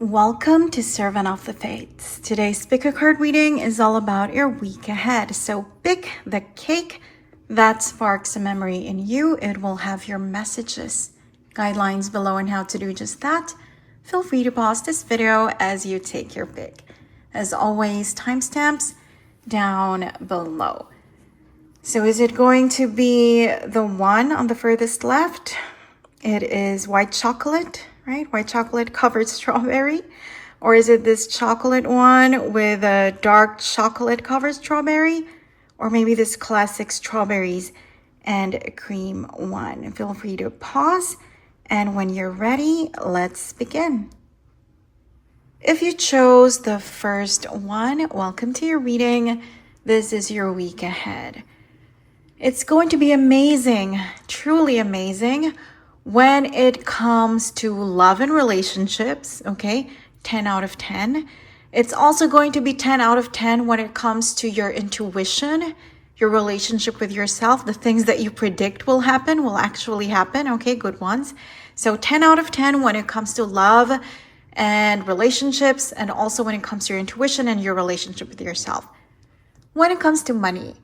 Welcome to Servant of the Fates. Today's pickacard reading is all about your week ahead. So pick the cake that sparks a memory in you. It will have your messages, guidelines below on how to do just that. Feel free to pause this video as you take your pick. As always, timestamps down below. So is it going to be the one on the furthest left? It is white chocolate, right? White chocolate covered strawberry. Or is it this chocolate one with a dark chocolate covered strawberry? Or maybe this classic strawberries and cream one. Feel free to pause. And when you're ready, let's begin. If you chose the first one, welcome to your reading. This is your week ahead. It's going to be amazing, truly amazing, when it comes to love and relationships, okay? 10 out of 10. It's also going to be 10 out of 10 when it comes to your intuition, your relationship with yourself. The things that you predict will happen will actually happen, okay? Good ones. So 10 out of 10 when it comes to love and relationships, and also when it comes to your intuition and your relationship with yourself. When it comes to money,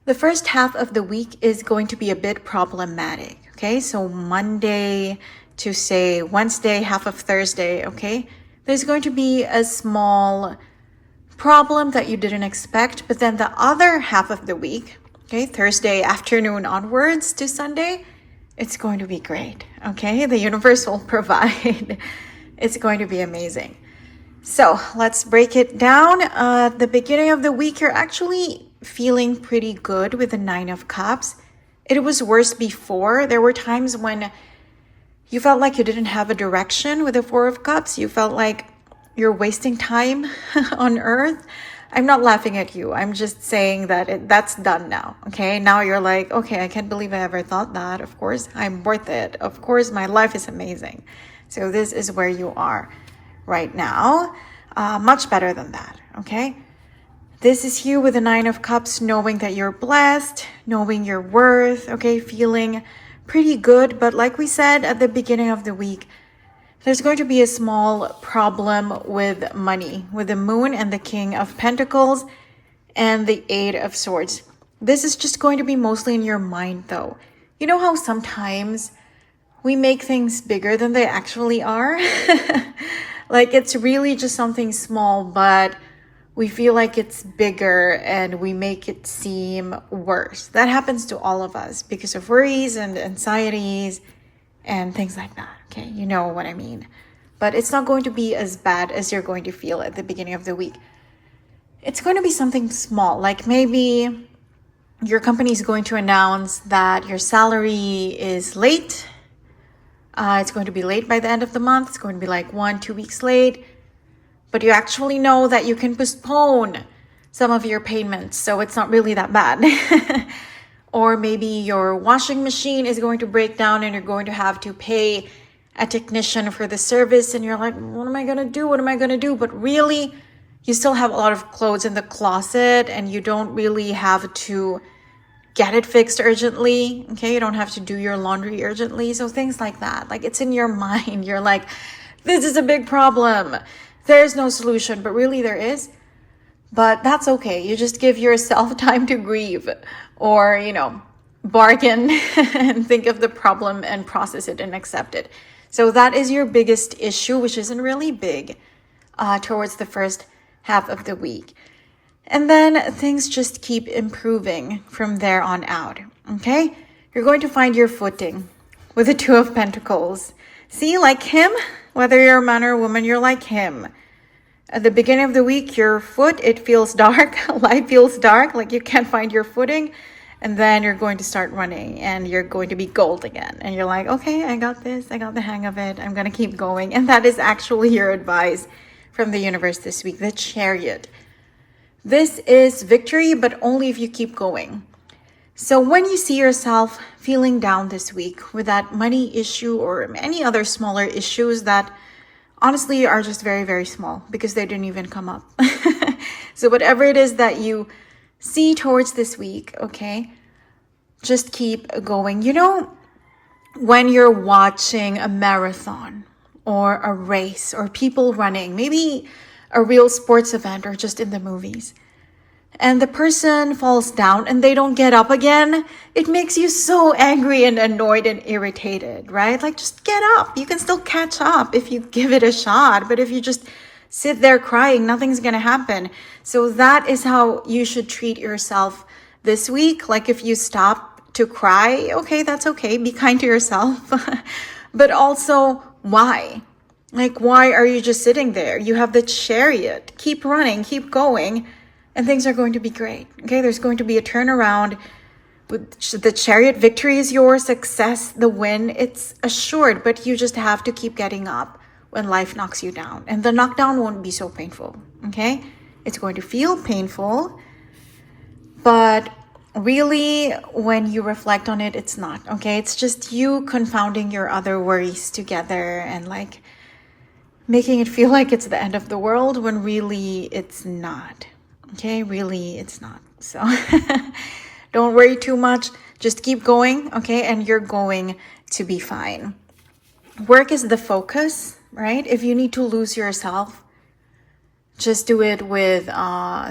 the first half of the week is going to be a bit problematic, okay? So Monday to say Wednesday, half of Thursday, okay? There's going to be a small problem that you didn't expect, but then the other half of the week, okay, Thursday afternoon onwards to Sunday, it's going to be great, okay? The universe will provide. It's going to be amazing. So let's break it down. At the beginning of the week, you're actually feeling pretty good with the 9 of Cups. It was worse before. There were times when you felt like you didn't have a direction with the 4 of Cups. You felt like you're wasting time on earth. I'm not laughing at you. I'm just saying that that's done now, okay? Now you're like, okay, I can't believe I ever thought that. Of course, I'm worth it. Of course, my life is amazing. So this is where you are right now. Much better than that, okay? This is you with the 9 of Cups, knowing that you're blessed, knowing your worth, okay, feeling pretty good. But like we said at the beginning of the week, there's going to be a small problem with money, with the Moon and the King of Pentacles and the 8 of Swords. This is just going to be mostly in your mind, though. You know how sometimes we make things bigger than they actually are? Like it's really just something small, but we feel like it's bigger and we make it seem worse. That happens to all of us because of worries and anxieties and things like that. Okay, you know what I mean. But it's not going to be as bad as you're going to feel at the beginning of the week. It's going to be something small, like maybe your company is going to announce that your salary is late. It's going to be late by the end of the month. It's going to be like 1-2 weeks late. But you actually know that you can postpone some of your payments, so it's not really that bad. Or maybe your washing machine is going to break down and you're going to have to pay a technician for the service, and you're like, what am I going to do? What am I going to do? But really, you still have a lot of clothes in the closet and you don't really have to get it fixed urgently, okay? You don't have to do your laundry urgently. So things like that, like it's in your mind. You're like, this is a big problem. There's no solution, but really there is. But that's okay. You just give yourself time to grieve or, bargain and think of the problem and process it and accept it. So that is your biggest issue, which isn't really big, towards the first half of the week. And then things just keep improving from there on out, okay? You're going to find your footing with the 2 of Pentacles. See, like him, whether you're a man or a woman, you're like him. At the beginning of the week, your foot, it feels dark. Life feels dark, like you can't find your footing. And then you're going to start running and you're going to be gold again. And you're like, okay, I got this. I got the hang of it. I'm going to keep going. And that is actually your advice from the universe this week, the Chariot. This is victory, but only if you keep going. So when you see yourself feeling down this week with that money issue or any other smaller issues that honestly are just very, very small because they didn't even come up. So whatever it is that you see towards this week, okay, just keep going. When you're watching a marathon or a race or people running, maybe a real sports event or just in the movies, and the person falls down and they don't get up again, it makes you so angry and annoyed and irritated, right? Like, just get up. You can still catch up if you give it a shot. But if you just sit there crying, nothing's going to happen. So that is how you should treat yourself this week. Like, if you stop to cry, okay, that's okay. Be kind to yourself. But also, why? Like, why are you just sitting there? You have the chariot. Keep running, keep going, and things are going to be great. Okay, there's going to be a turnaround. The chariot, victory is yours, success, the win, it's assured, but you just have to keep getting up when life knocks you down. And the knockdown won't be so painful, okay? It's going to feel painful, but really, when you reflect on it, it's not, okay? It's just you confounding your other worries together and like making it feel like it's the end of the world when really it's not. Okay, really, it's not. So don't worry too much. Just keep going, okay? And you're going to be fine. Work is the focus, right? If you need to lose yourself, just do it with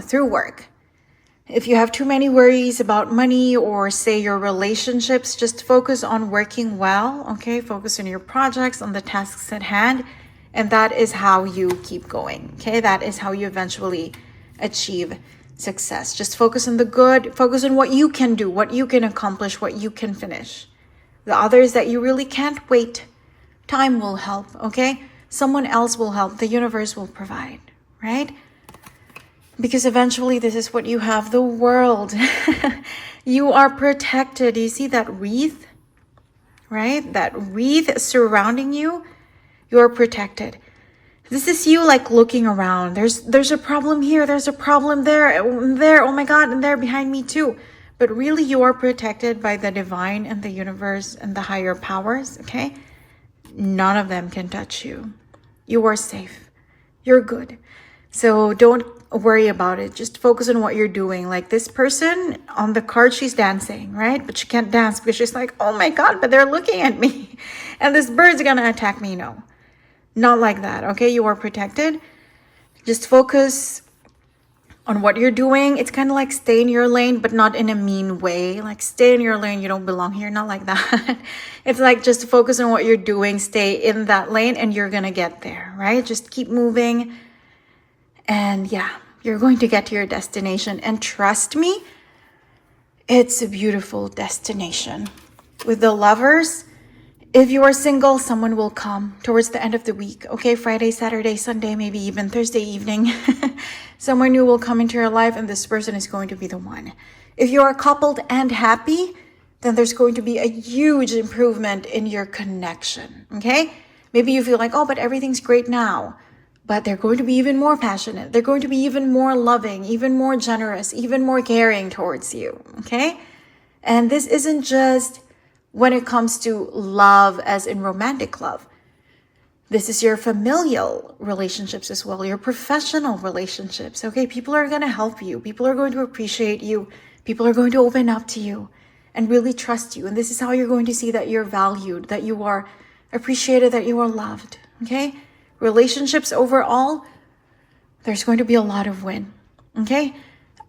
through work. If you have too many worries about money or say your relationships, just focus on working well, okay? Focus on your projects, on the tasks at hand, and that is how you keep going, okay? That is how you eventually achieve success. Just focus on the good, focus on what you can do, what you can accomplish, what you can finish. The others that you really can't wait, time will help, okay? Someone else will help, the universe will provide, right? Because eventually this is what you have, the world. You are protected. You see that wreath, right? That wreath surrounding you, you're protected. This is you like looking around. There's a problem here. There's a problem there. Oh my God. And there behind me too. But really you are protected by the divine and the universe and the higher powers. Okay. None of them can touch you. You are safe. You're good. So don't worry about it. Just focus on what you're doing. Like this person on the card, she's dancing, right? But she can't dance because she's like, oh my God, but they're looking at me. And this bird's going to attack me. No. Not like that, okay? You are protected. Just focus on what you're doing. It's kind of like stay in your lane, but not in a mean way. Like stay in your lane, you don't belong here. Not like that. It's like just focus on what you're doing. Stay in that lane and you're going to get there, right? Just keep moving. And yeah, you're going to get to your destination. And trust me, it's a beautiful destination. With the Lovers, if you are single, someone will come towards the end of the week. Okay, Friday, Saturday, Sunday, maybe even Thursday evening. Someone new will come into your life and this person is going to be the one. If you are coupled and happy, then there's going to be a huge improvement in your connection. Okay, maybe you feel like, oh, but everything's great now. But they're going to be even more passionate. They're going to be even more loving, even more generous, even more caring towards you. Okay, and this isn't just when it comes to love as in romantic love. This is your familial relationships as well, your professional relationships, okay? People are going to help you. People are going to appreciate you. People are going to open up to you and really trust you. And this is how you're going to see that you're valued, that you are appreciated, that you are loved, okay? Relationships overall, there's going to be a lot of win, okay?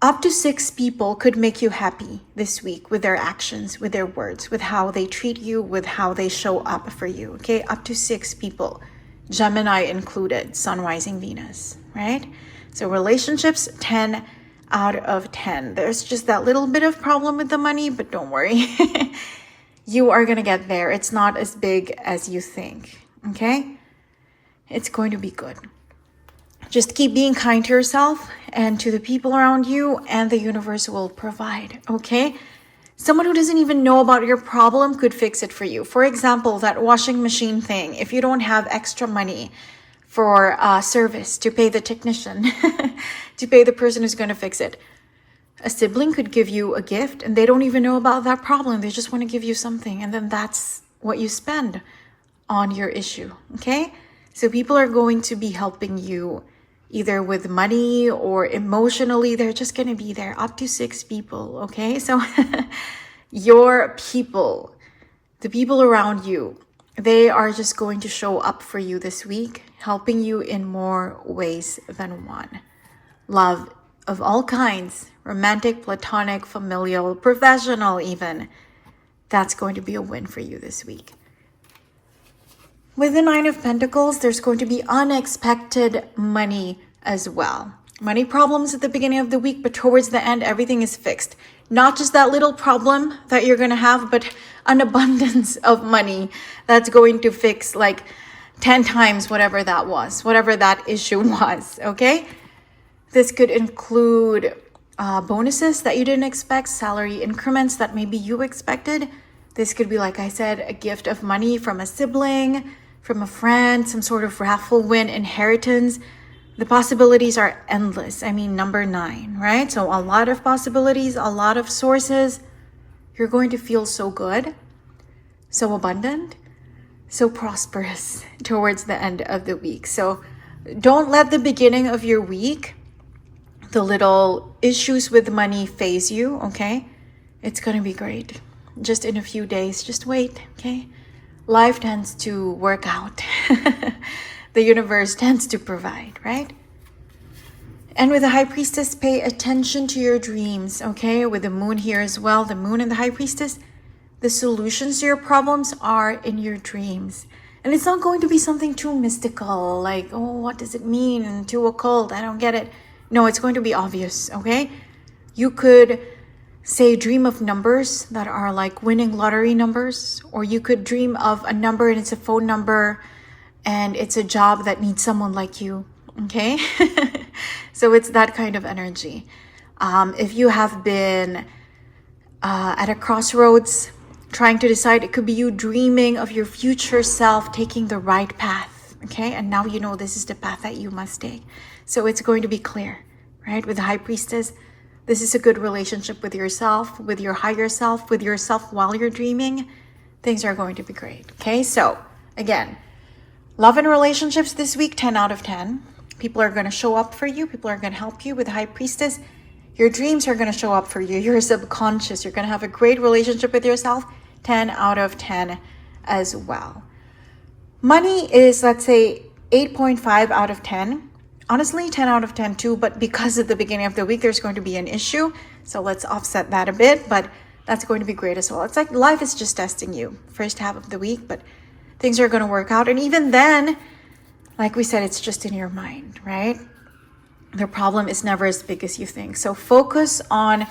Up to 6 people could make you happy this week with their actions, with their words, with how they treat you, with how they show up for you, okay? Up to 6 people, Gemini included, Sun, Rising, Venus, right? So relationships, 10 out of 10. There's just that little bit of problem with the money, but don't worry. You are going to get there. It's not as big as you think, okay? It's going to be good. Just keep being kind to yourself and to the people around you, and the universe will provide, okay? Someone who doesn't even know about your problem could fix it for you. For example, that washing machine thing. If you don't have extra money for service to pay the technician, to pay the person who's going to fix it, a sibling could give you a gift and they don't even know about that problem. They just want to give you something, and then that's what you spend on your issue, okay? So people are going to be helping you either with money or emotionally. They're just going to be there. Up to 6 people, okay? So your people, the people around you, They are just going to show up for you this week, helping you in more ways than one. Love of all kinds, romantic, platonic, familial, professional even. That's going to be a win for you this week. With the Nine of Pentacles, there's going to be unexpected money as well. Money problems at the beginning of the week, but towards the end, everything is fixed. Not just that little problem that you're going to have, but an abundance of money that's going to fix like 10 times whatever that was, whatever that issue was, okay? This could include bonuses that you didn't expect, salary increments that maybe you expected. This could be, like I said, a gift of money from a sibling, from a friend, some sort of raffle win, inheritance. The possibilities are endless. I mean, number 9, right? So a lot of possibilities, a lot of sources. You're going to feel so good, so abundant, so prosperous towards the end of the week. So don't let the beginning of your week, the little issues with money, phase you, okay? It's going to be great. Just in a few days, just wait, okay? Life tends to work out. The universe tends to provide, right? And with the High Priestess, pay attention to your dreams, okay? With the moon here as well, the moon and the High Priestess, the solutions to your problems are in your dreams. And it's not going to be something too mystical, like, oh, what does it mean? And too occult, I don't get it. No, it's going to be obvious, okay? You could say dream of numbers that are like winning lottery numbers, or you could dream of a number and it's a phone number and it's a job that needs someone like you, okay? So it's that kind of energy. If you have been at a crossroads trying to decide, it could be you dreaming of your future self taking the right path, okay? And now you know this is the path that you must take. So it's going to be clear, right? With the High Priestess, this is a good relationship with yourself, with your higher self, with yourself while you're dreaming. Things are going to be great, okay? So again, love and relationships this week, 10 out of 10. People are going to show up for you. People are going to help you with the High Priestess. Your dreams are going to show up for you. Your subconscious, you're going to have a great relationship with yourself, 10 out of 10 as well. Money is, let's say, 8.5 out of 10. Honestly, 10 out of 10 too, but because at the beginning of the week, there's going to be an issue. So let's offset that a bit, but that's going to be great as well. It's like life is just testing you first half of the week, but things are going to work out. And even then, like we said, it's just in your mind, right? The problem is never as big as you think. So focus on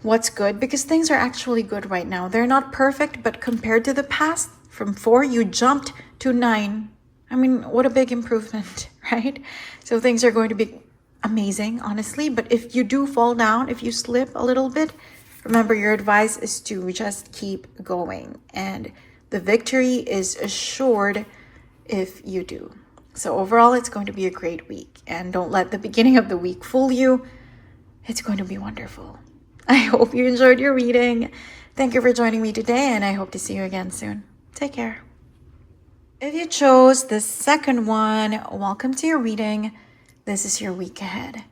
what's good, because things are actually good right now. They're not perfect, but compared to the past, from 4, you jumped to 9. I mean, what a big improvement, right? So things are going to be amazing, honestly. But if you do fall down, if you slip a little bit, remember your advice is to just keep going. And the victory is assured if you do. So overall, it's going to be a great week. And don't let the beginning of the week fool you. It's going to be wonderful. I hope you enjoyed your reading. Thank you for joining me today, and I hope to see you again soon. Take care. If you chose the second one, welcome to your reading. This is your week ahead.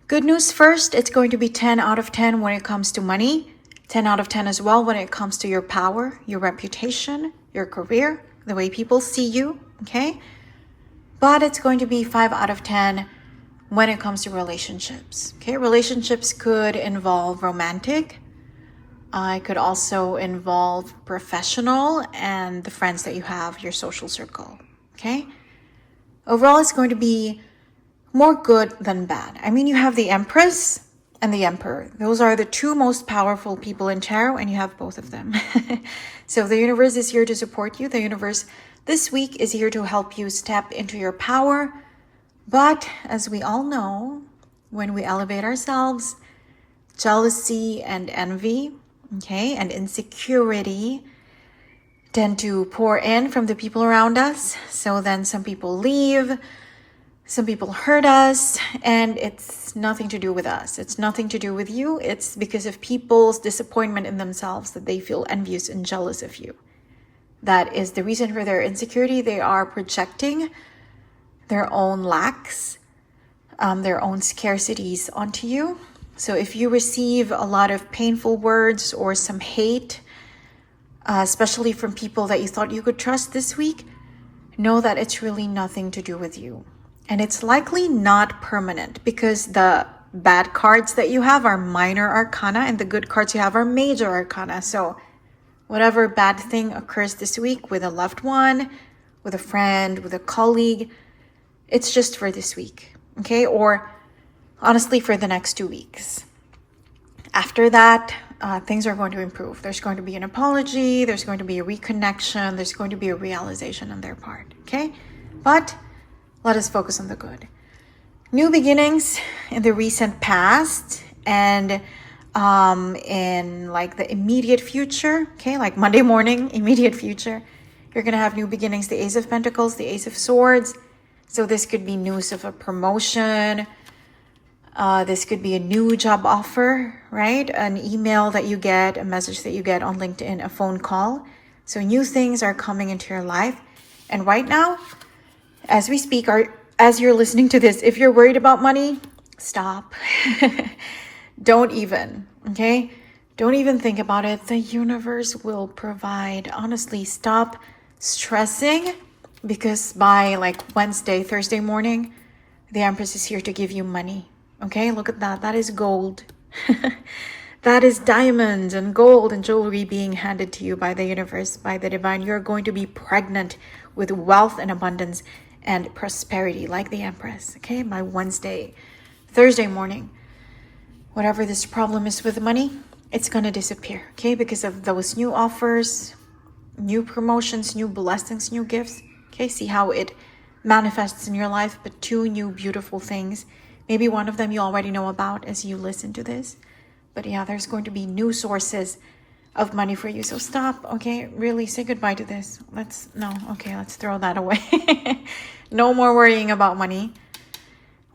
Good news first, it's going to be 10 out of 10 when it comes to money. 10 out of 10 as well when it comes to your power, your reputation, your career, the way people see you, okay? But it's going to be 5 out of 10 when it comes to relationships, okay? Relationships could involve romantic. It could also involve professional and the friends that you have, your social circle, okay? Overall, it's going to be more good than bad. I mean, you have the Empress and the Emperor. Those are the two most powerful people in tarot, and you have both of them. So the universe is here to support you. The universe this week is here to help you step into your power. But as we all know, when we elevate ourselves, jealousy and envy, okay, and insecurity tend to pour in from the people around us. So then some people leave, some people hurt us, and it's nothing to do with us. It's nothing to do with you. It's because of people's disappointment in themselves that they feel envious and jealous of you. That is the reason for their insecurity. They are projecting their own lacks, their own scarcities onto you. So if you receive a lot of painful words or some hate, especially from people that you thought you could trust this week, know that it's really nothing to do with you. And it's likely not permanent because the bad cards that you have are minor arcana and the good cards you have are major arcana. So whatever bad thing occurs this week with a loved one, with a friend, with a colleague, it's just for this week, okay? Or honestly, for the next 2 weeks. After that, things are going to improve. There's going to be an apology, there's going to be a reconnection, there's going to be a realization on their part, okay? But let us focus on the good. New beginnings in the recent past and in like the immediate future, okay? Like Monday morning, immediate future. You're going to have new beginnings, the Ace of Pentacles, the Ace of Swords. So this could be news of a promotion. This could be a new job offer, right? An email that you get, a message that you get on LinkedIn, a phone call. So new things are coming into your life. And right now, as we speak, as you're listening to this, if you're worried about money, stop. Don't even, okay? Don't even think about it. The universe will provide. Honestly, stop stressing because by like Wednesday, Thursday morning, the Empress is here to give you money. Okay, look at that. That is gold. That is diamonds and gold and jewelry being handed to you by the universe, by the divine. You're going to be pregnant with wealth and abundance and prosperity like the Empress, okay, by Wednesday, Thursday morning. Whatever this problem is with money, it's going to disappear, okay, because of those new offers, new promotions, new blessings, new gifts, okay? See how it manifests in your life, but 2 new beautiful things. Maybe one of them you already know about as you listen to this. But yeah, there's going to be new sources of money for you. So stop, okay? Really say goodbye to this. Let's throw that away. No more worrying about money.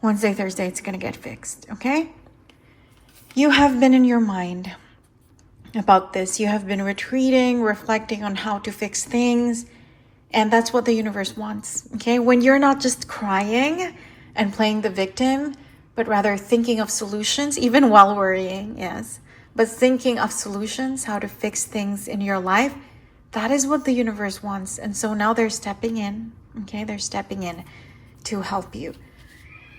Wednesday, Thursday, it's going to get fixed, okay? You have been in your mind about this. You have been retreating, reflecting on how to fix things. And that's what the universe wants, okay? When you're not just crying and playing the victim, but rather thinking of solutions, even while worrying, yes. But thinking of solutions, how to fix things in your life, that is what the universe wants. And so now they're stepping in, okay? They're stepping in to help you.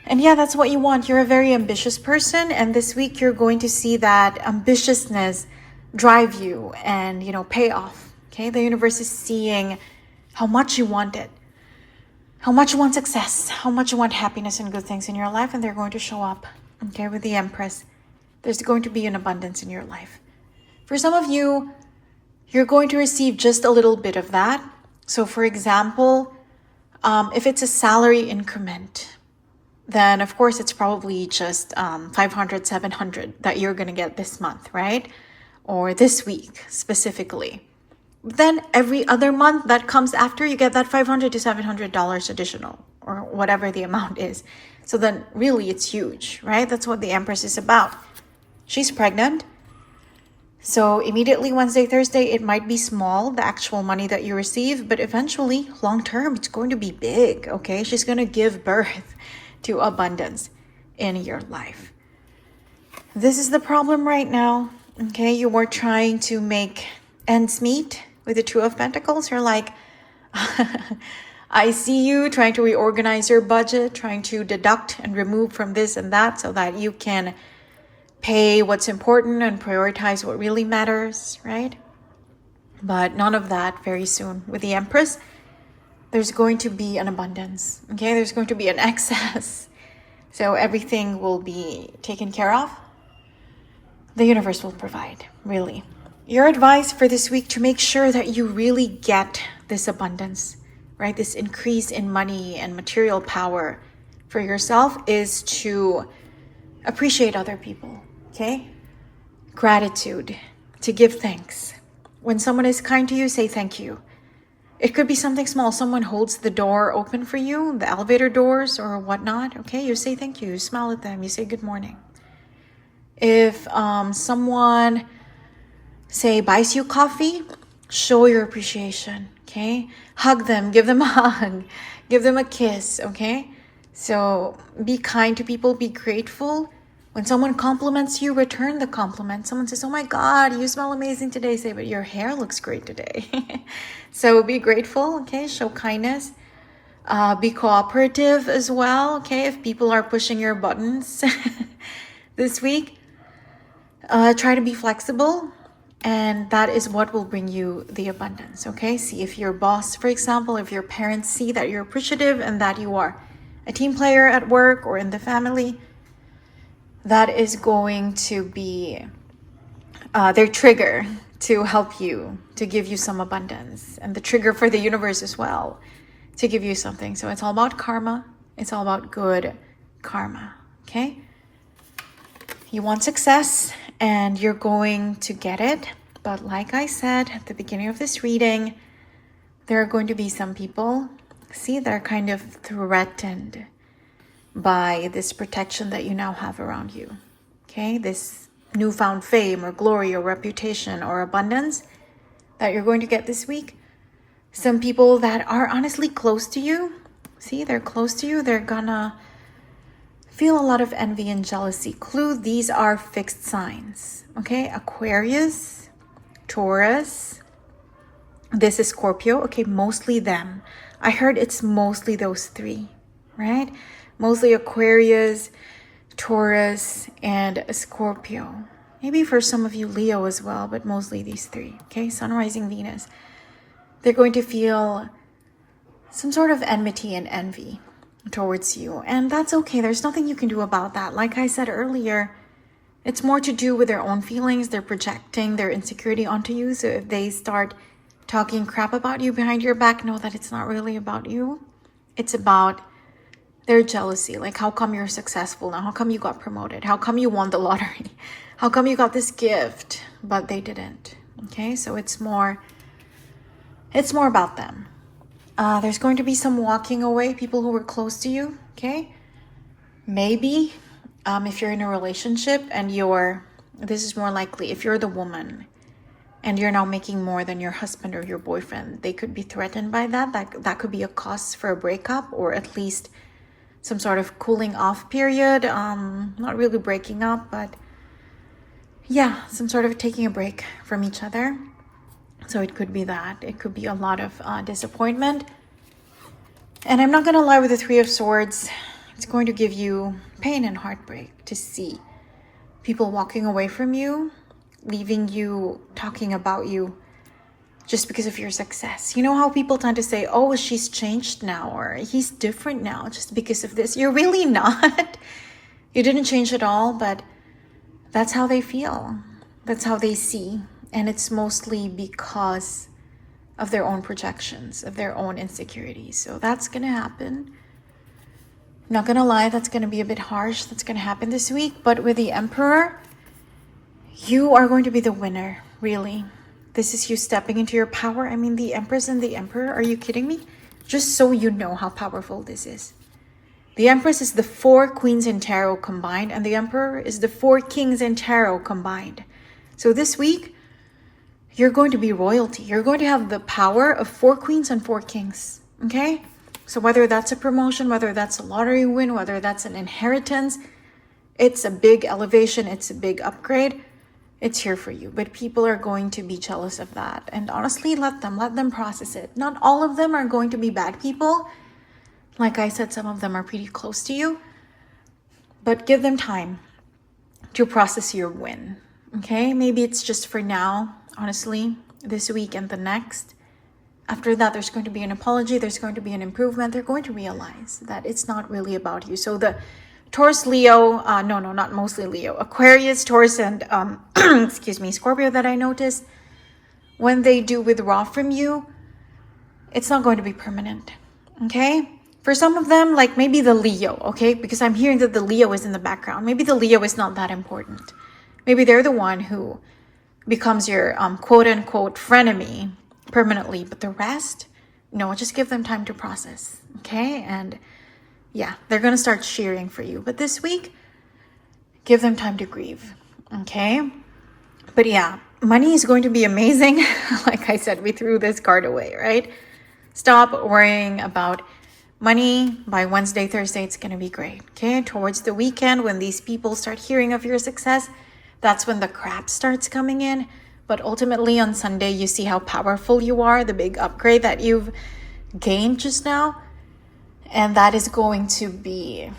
And yeah, that's what you want. You're a very ambitious person. And this week you're going to see that ambitiousness drive you and, pay off, okay? The universe is seeing how much you want it. How much you want success, how much you want happiness and good things in your life, and they're going to show up, okay, with the Empress. There's going to be an abundance in your life. For some of you, you're going to receive just a little bit of that. So for example, if it's a salary increment, then of course it's probably just 500, 700 that you're going to get this month, right? Or this week specifically. Then every other month that comes after, you get that $500 to $700 additional or whatever the amount is. So then really it's huge, right? That's what the Empress is about. She's pregnant. So immediately Wednesday, Thursday, it might be small, the actual money that you receive, but eventually long term, it's going to be big, okay? She's going to give birth to abundance in your life. This is the problem right now, okay? You were trying to make ends meet with the Two of Pentacles. You're like, I see you trying to reorganize your budget, trying to deduct and remove from this and that so that you can pay what's important and prioritize what really matters, right? But none of that very soon. With the Empress, there's going to be an abundance, okay? There's going to be an excess. So everything will be taken care of. The universe will provide, really. Your advice for this week to make sure that you really get this abundance, right? This increase in money and material power for yourself is to appreciate other people, okay? Gratitude, to give thanks. When someone is kind to you, say thank you. It could be something small. Someone holds the door open for you, the elevator doors or whatnot, okay? You say thank you, you smile at them, you say good morning. If someone, say, buys you coffee, show your appreciation, okay? Hug them, give them a hug, give them a kiss, okay? So be kind to people, be grateful When someone compliments you, return the compliment. Someone says, oh my God, you smell amazing today. Say, but your hair looks great today. So be grateful, okay? Show kindness. Be cooperative as well, okay? If people are pushing your buttons this week, try to be flexible. And that is what will bring you the abundance, okay? See if your boss, for example, if your parents see that you're appreciative and that you are a team player at work or in the family, that is going to be their trigger to help you, to give you some abundance, and the trigger for the universe as well to give you something. So it's all about karma. It's all about good karma, okay? You want success and you're going to get it. But like I said at the beginning of this reading, there are going to be some people, see, that are kind of threatened by this protection that you now have around you. Okay, this newfound fame or glory or reputation or abundance that you're going to get this week. Some people that are honestly close to you, see, they're close to you, they're gonna feel a lot of envy and jealousy. Clue, these are fixed signs. Okay, Aquarius, Taurus, this is Scorpio. Okay, mostly them. I heard it's mostly those three, right? Mostly Aquarius, Taurus, and Scorpio. Maybe for some of you, Leo as well, but mostly these three. Okay, Sun, Rising, Venus. They're going to feel some sort of enmity and envy towards you. And that's okay. There's nothing you can do about that. Like I said earlier, it's more to do with their own feelings. They're projecting their insecurity onto you. So if they start talking crap about you behind your back, know that it's not really about you. It's about their jealousy. Like, how come you're successful now? How come you got promoted? How come you won the lottery? How come you got this gift, but they didn't? Okay, so it's more about them. There's going to be some walking away, people who were close to you, okay? Maybe if you're in a relationship and this is more likely, if you're the woman and you're now making more than your husband or your boyfriend, they could be threatened by that. That could be a cause for a breakup, or at least some sort of cooling off period. Not really breaking up, but yeah, some sort of taking a break from each other. So it could be that. It could be a lot of disappointment. And I'm not going to lie, with the Three of Swords, it's going to give you pain and heartbreak to see people walking away from you, leaving you, talking about you just because of your success. You know how people tend to say, oh, she's changed now, or he's different now just because of this. You're really not. You didn't change at all, but that's how they feel. That's how they see. And it's mostly because of their own projections, of their own insecurities. So that's going to happen. Not going to lie, that's going to be a bit harsh. That's going to happen this week. But with the Emperor, you are going to be the winner, really. This is you stepping into your power. I mean, the Empress and the Emperor, are you kidding me? Just so you know how powerful this is. The Empress is the 4 queens in tarot combined, and the Emperor is the 4 kings in tarot combined. So this week, you're going to be royalty. You're going to have the power of 4 queens and 4 kings, okay? So whether that's a promotion, whether that's a lottery win, whether that's an inheritance, it's a big elevation, it's a big upgrade. It's here for you, but people are going to be jealous of that. And honestly, let them process it. Not all of them are going to be bad people. Like I said, some of them are pretty close to you, but give them time to process your win. Okay, maybe it's just for now, honestly, this week and the next. After that, there's going to be an apology, there's going to be an improvement. They're going to realize that it's not really about you. So the Taurus, Leo, not mostly Leo, Aquarius, Taurus, and excuse me, Scorpio that I noticed, when they do withdraw from you, it's not going to be permanent, okay? For some of them, like maybe the Leo, okay? Because I'm hearing that the Leo is in the background. Maybe the Leo is not that important. Maybe they're the one who becomes your quote-unquote frenemy permanently. But the rest, no, just give them time to process, okay? And yeah, they're going to start cheering for you. But this week, give them time to grieve, okay? But yeah, money is going to be amazing. Like I said, we threw this card away, right? Stop worrying about Money by Wednesday, Thursday, it's going to be great. Okay. Towards the weekend, when these people start hearing of your success, that's when the crap starts coming in. But ultimately on Sunday, you see how powerful you are, the big upgrade that you've gained just now. And that is going to be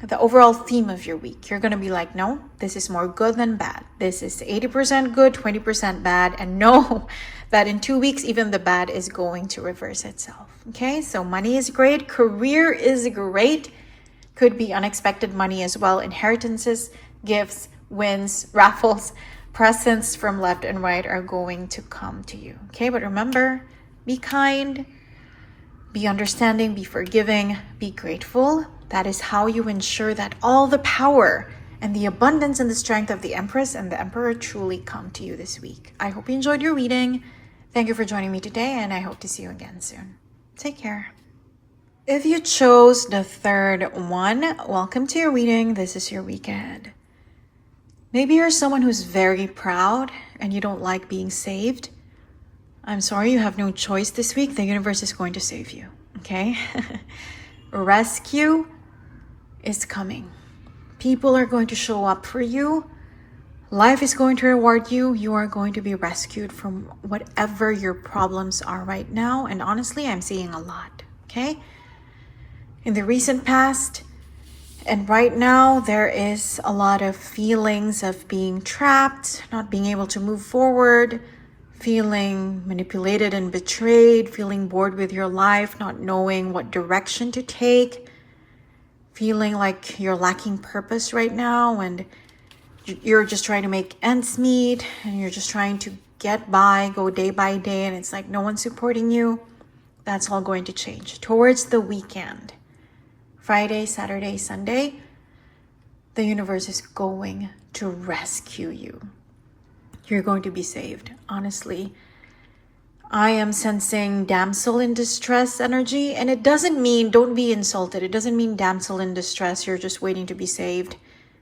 the overall theme of your week. You're going to be like, no, this is more good than bad. This is 80% good, 20% bad. And know that in 2 weeks, even the bad is going to reverse itself. Okay, so money is great. Career is great. Could be unexpected money as well. Inheritances, gifts, wins, raffles, presents from left and right are going to come to you. Okay, but remember, be kind. Be understanding, be forgiving, be grateful. That is how you ensure that all the power and the abundance and the strength of the Empress and the Emperor truly come to you this week. I hope you enjoyed your reading. Thank you for joining me today, and I hope to see you again soon. Take care. If you chose the third one, welcome to your reading. This is your weekend. Maybe you're someone who's very proud and you don't like being saved. I'm sorry, you have no choice this week. The universe is going to save you, okay? Rescue is coming. People are going to show up for you. Life is going to reward you. You are going to be rescued from whatever your problems are right now. And honestly, I'm seeing a lot, okay? In the recent past and right now, there is a lot of feelings of being trapped, not being able to move forward, feeling manipulated and betrayed, feeling bored with your life, not knowing what direction to take, feeling like you're lacking purpose right now and you're just trying to make ends meet and you're just trying to get by, go day by day, and it's like no one's supporting you. That's all going to change. Towards the weekend, Friday, Saturday, Sunday, the universe is going to rescue you. You're going to be saved. Honestly, I am sensing damsel in distress energy, and it doesn't mean don't be insulted. It doesn't mean damsel in distress. You're just waiting to be saved.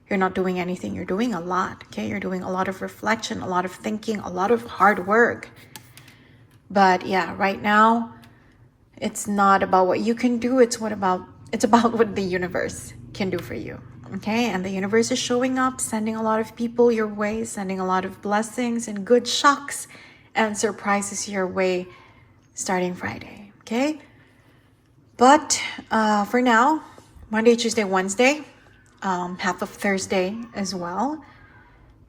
You're not doing anything. You're doing a lot. Okay, you're doing a lot of reflection, a lot of thinking, a lot of hard work. But yeah, right now, it's not about what you can do. It's about what the universe can do for you. Okay, and the universe is showing up, sending a lot of people your way, sending a lot of blessings and good shocks and surprises your way starting Friday. Okay, but for now, Monday, Tuesday, Wednesday, half of Thursday as well,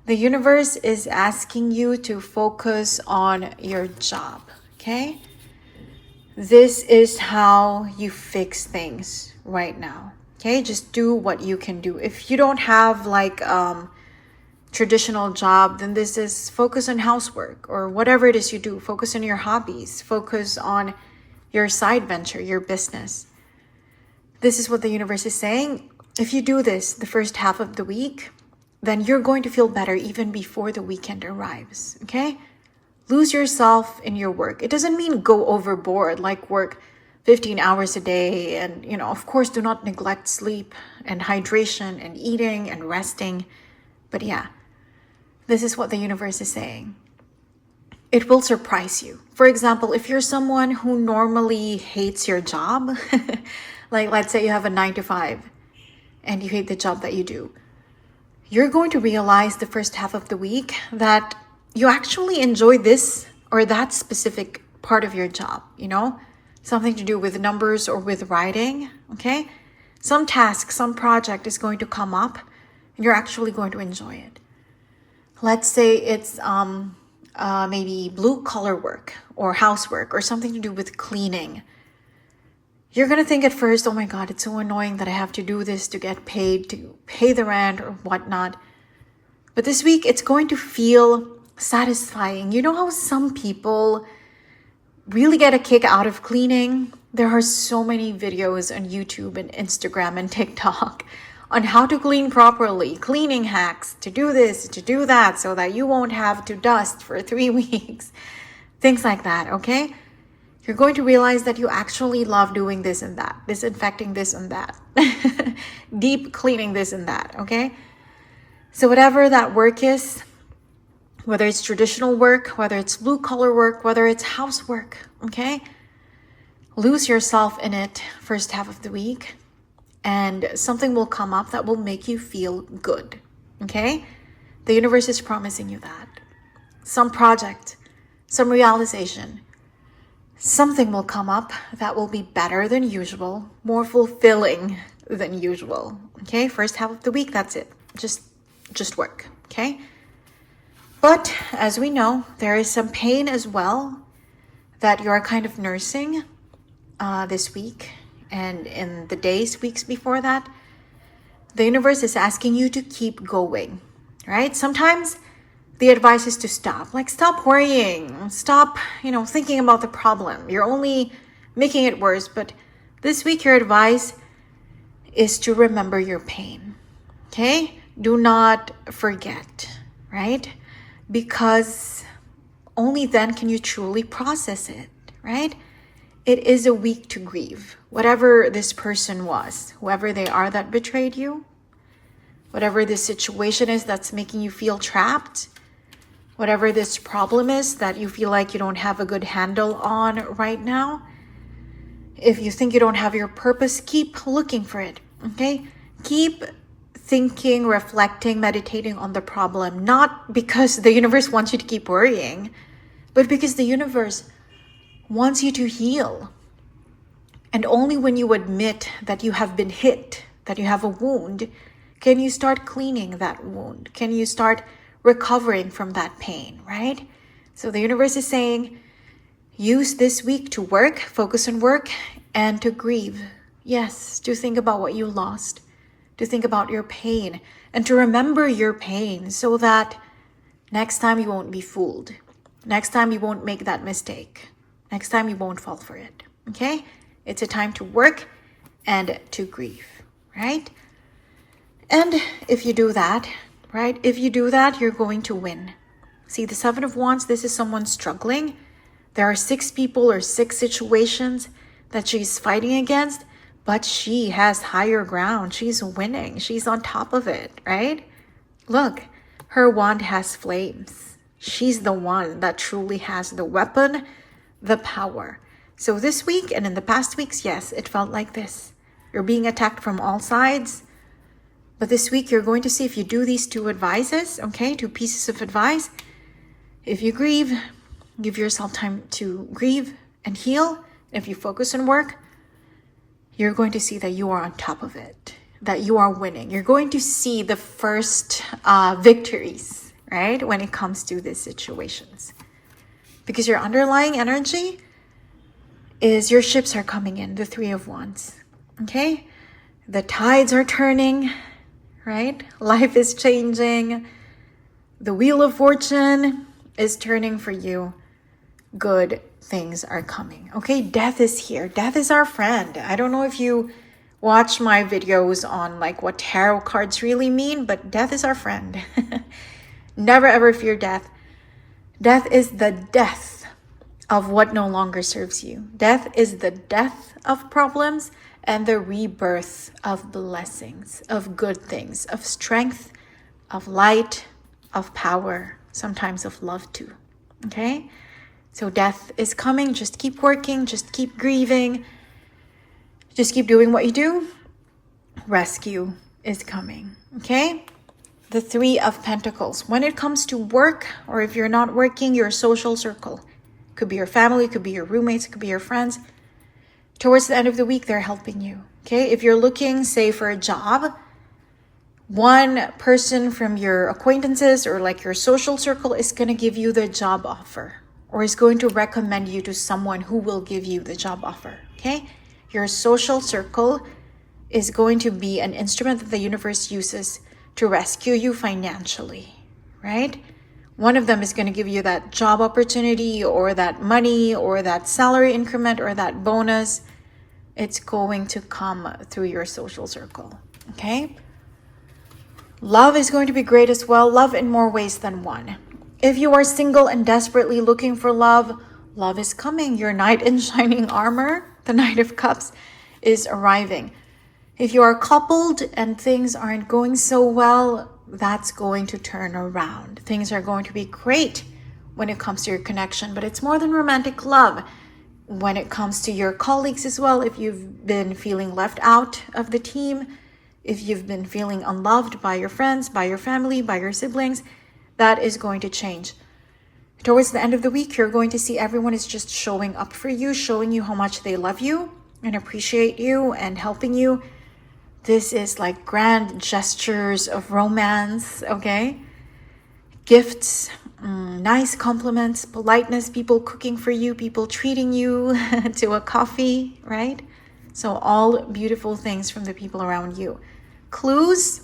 the universe is asking you to focus on your job. Okay, this is how you fix things right now. Okay, just do what you can do. If you don't have like traditional job, then this is focus on housework or whatever it is you do. Focus on your hobbies. Focus on your side venture, your business. This is what the universe is saying. If you do this the first half of the week, then you're going to feel better even before the weekend arrives. Okay? Lose yourself in your work. It doesn't mean go overboard, like work 15 hours a day. And, of course, do not neglect sleep and hydration and eating and resting. But yeah, this is what the universe is saying. It will surprise you. For example, if you're someone who normally hates your job, like let's say you have a 9 to 5 and you hate the job that you do, you're going to realize the first half of the week that you actually enjoy this or that specific part of your job, something to do with numbers or with writing, okay? Some task, some project is going to come up and you're actually going to enjoy it. Let's say it's maybe blue collar work or housework or something to do with cleaning. You're going to think at first, oh my God, it's so annoying that I have to do this to get paid, to pay the rent or whatnot. But this week, it's going to feel satisfying. You know how some people really get a kick out of cleaning? There are so many videos on YouTube and Instagram and TikTok on how to clean properly, cleaning hacks, to do this, to do that, so that you won't have to dust for 3 weeks. Things like that, okay? You're going to realize that you actually love doing this and that, disinfecting this and that, deep cleaning this and that, okay? So whatever that work is, whether it's traditional work, whether it's blue collar work, whether it's housework, okay? lose yourself in it first half of the week, and something will come up that will make you feel good. Okay? The universe is promising you that. Some project, some realization, something will come up that will be better than usual, more fulfilling than usual. Okay? First half of the week, that's it. Just work. Okay? But as we know, there is some pain as well that you're kind of nursing this week and in the weeks before that. The universe is asking you to keep going, right? Sometimes the advice is to stop. Like, stop worrying. Stop, thinking about the problem. You're only making it worse. But this week, your advice is to remember your pain, okay? Do not forget, right? Because only then can you truly process it, right? It is a week to grieve. Whatever this person was, whoever they are that betrayed you, whatever this situation is that's making you feel trapped, whatever this problem is that you feel like you don't have a good handle on right now, if you think you don't have your purpose, keep looking for it, okay? Keep thinking, reflecting, meditating on the problem, not because the universe wants you to keep worrying, but because the universe wants you to heal. And only when you admit that you have been hit, that you have a wound, can you start cleaning that wound? Can you start recovering from that pain, right? So the universe is saying, use this week to work, focus on work, and to grieve. Yes, to think about what you lost, to think about your pain, and to remember your pain so that next time you won't be fooled. Next time you won't make that mistake. Next time you won't fall for it, okay? It's a time to work and to grieve, right? And if you do that, right? If you do that, you're going to win. See, the Seven of Wands, this is someone struggling. There are 6 people or 6 situations that she's fighting against, but she has higher ground. She's winning. She's on top of it, right? Look, her wand has flames. She's the one that truly has the weapon, the power. So this week and in the past weeks, yes, it felt like this. You're being attacked from all sides. But this week, you're going to see if you do these 2 advices, okay? 2 pieces of advice. If you grieve, give yourself time to grieve and heal. If you focus on work, you're going to see that you are on top of it, that you are winning. You're going to see the first victories, right? When it comes to these situations. Because your underlying energy is your ships are coming in, the 3 of Wands, okay? The tides are turning, right? Life is changing. The wheel of fortune is turning for you. Good things are coming, okay? Death is here. Death is our friend. I don't know if you watch my videos on like what tarot cards really mean, but death is our friend. Never ever fear death. Death is the death of what no longer serves you. Death is the death of problems and the rebirth of blessings, of good things, of strength, of light, of power, sometimes of love too, okay? So death is coming. Just keep working. Just keep grieving. Just keep doing what you do. Rescue is coming, okay? The 3 of Pentacles. When it comes to work, or if you're not working, your social circle. Could be your family, could be your roommates, could be your friends. Towards the end of the week, they're helping you, okay? If you're looking, say, for a job, one person from your acquaintances or like your social circle is going to give you the job offer, or is going to recommend you to someone who will give you the job offer, okay? Your social circle is going to be an instrument that the universe uses to rescue you financially, right? One of them is going to give you that job opportunity or that money or that salary increment or that bonus. It's going to come through your social circle, okay? Love is going to be great as well. Love in more ways than one. If you are single and desperately looking for love, love is coming. Your knight in shining armor, the Knight of Cups, is arriving. If you are coupled and things aren't going so well, that's going to turn around. Things are going to be great when it comes to your connection, but it's more than romantic love. when it comes to your colleagues as well. If you've been feeling left out of the team, if you've been feeling unloved by your friends, by your family, by your siblings, that is going to change. Towards the end of the week, you're going to see everyone is just showing up for you, showing you how much they love you and appreciate you and helping you. This is like grand gestures of romance, okay? Gifts, nice compliments, politeness, people cooking for you, people treating you to a coffee, right? So all beautiful things from the people around you. Clues,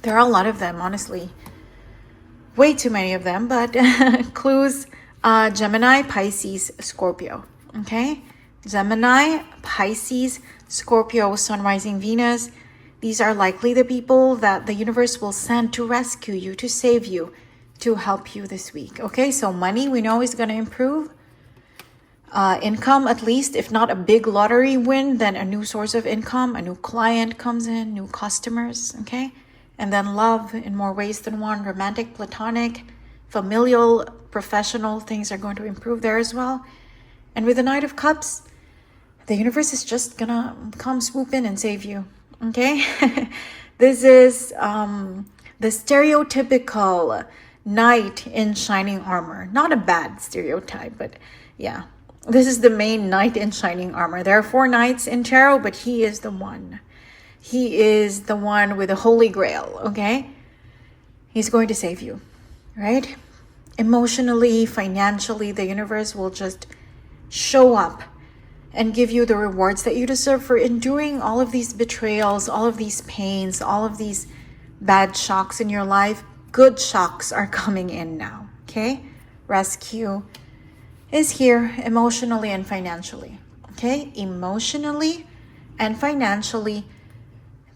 there are a lot of them, honestly. Way too many of them, but clues, Gemini, Pisces, Scorpio, okay? Gemini, Pisces, Scorpio, Sun, Rising, Venus. These are likely the people that the universe will send to rescue you, to save you, to help you this week, okay? So money, we know, is going to improve. Income, at least, if not a big lottery win, then a new source of income, a new client comes in, new customers, okay? And then love in more ways than one, romantic, platonic, familial, professional, things are going to improve there as well. And with the Knight of Cups, the universe is just gonna come swoop in and save you, okay? This is the stereotypical knight in shining armor. Not a bad stereotype, but yeah. This is the main knight in shining armor. There are 4 knights in tarot, but he is the one. He is the one with the holy grail, okay? He's going to save you, right? Emotionally, financially, the universe will just show up and give you the rewards that you deserve for enduring all of these betrayals, all of these pains, all of these bad shocks in your life. Good shocks are coming in now, okay? Rescue is here emotionally and financially, okay? Emotionally and financially,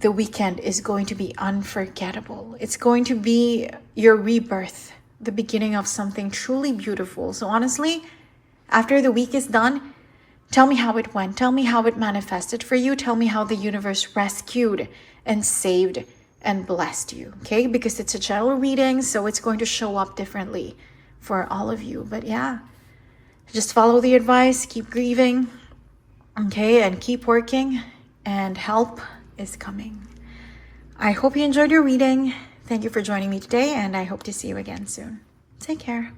the weekend is going to be unforgettable. It's going to be your rebirth, the beginning of something truly beautiful. So honestly, after the week is done, tell me how it went. Tell me how it manifested for you. Tell me how the universe rescued and saved and blessed you, okay? Because it's a general reading, so it's going to show up differently for all of you. But yeah, just follow the advice, keep grieving, okay? And keep working, and help is coming. I hope you enjoyed your reading. Thank you for joining me today, and I hope to see you again soon. Take care.